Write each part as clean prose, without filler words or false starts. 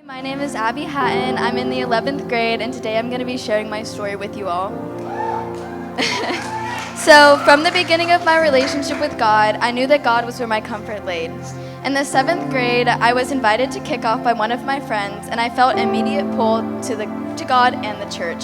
My name is Abby Hatton. I'm in the 11th grade, and today I'm going to be sharing my story with you all. So, from the beginning of my relationship with God, I knew that God was where my comfort laid. In the 7th grade, I was invited to kickoff by one of my friends, and I felt immediate pull to God and the church.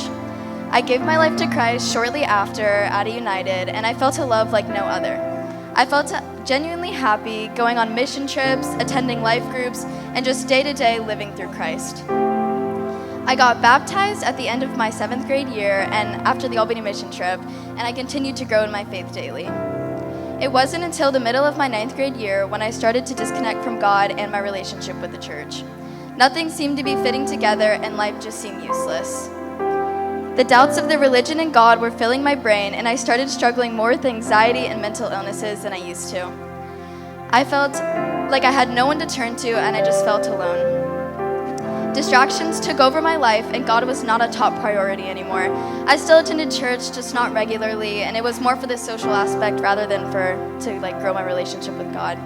I gave my life to Christ shortly after at a United, and I felt a love like no other. I felt genuinely happy going on mission trips, attending life groups, and just day-to-day living through Christ. I got baptized at the end of my 7th grade year and after the Albany mission trip, and I continued to grow in my faith daily. It wasn't until the middle of my 9th grade year when I started to disconnect from God and my relationship with the church. Nothing seemed to be fitting together, and life just seemed useless. The doubts of the religion and God were filling my brain, and I started struggling more with anxiety and mental illnesses than I used to. I felt like I had no one to turn to, and I just felt alone. Distractions took over my life, and God was not a top priority anymore. I still attended church, just not regularly, and it was more for the social aspect rather than to grow my relationship with God.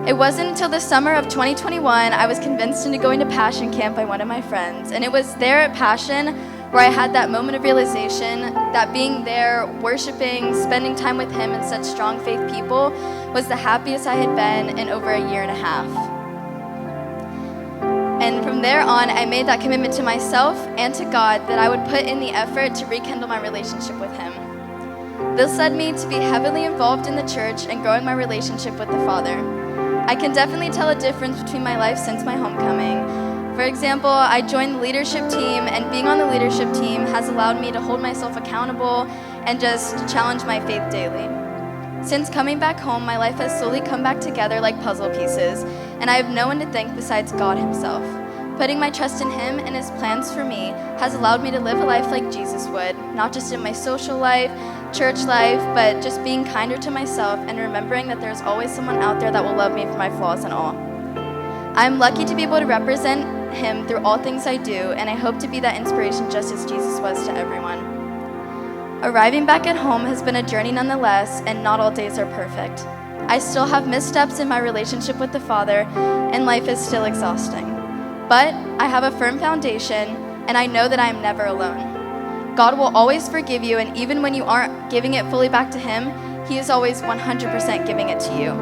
It wasn't until the summer of 2021 I was convinced into going to Passion Camp by one of my friends, and it was there at Passion where I had that moment of realization that being there, worshiping, spending time with Him and such strong faith people was the happiest I had been in over a year and a half. And from there on, I made that commitment to myself and to God that I would put in the effort to rekindle my relationship with Him. This led me to be heavily involved in the church and growing my relationship with the Father. I can definitely tell a difference between my life since my homecoming. For example, I joined the leadership team, and being on the leadership team has allowed me to hold myself accountable and just challenge my faith daily. Since coming back home, my life has slowly come back together like puzzle pieces, and I have no one to thank besides God Himself. Putting my trust in Him and His plans for me has allowed me to live a life like Jesus would, not just in my social life, church life, but just being kinder to myself and remembering that there's always someone out there that will love me for my flaws and all. I'm lucky to be able to represent Him through all things I do, and I hope to be that inspiration just as Jesus was to everyone. Arriving back at home has been a journey nonetheless, and not all days are perfect. I still have missteps in my relationship with the Father, and life is still exhausting. But I have a firm foundation, and I know that I am never alone. God will always forgive you, and even when you aren't giving it fully back to Him, He is always 100% giving it to you.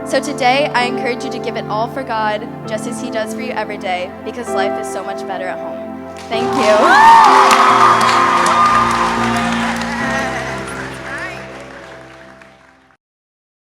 So today, I encourage you to give it all for God, just as He does for you every day, because life is so much better at home. Thank you.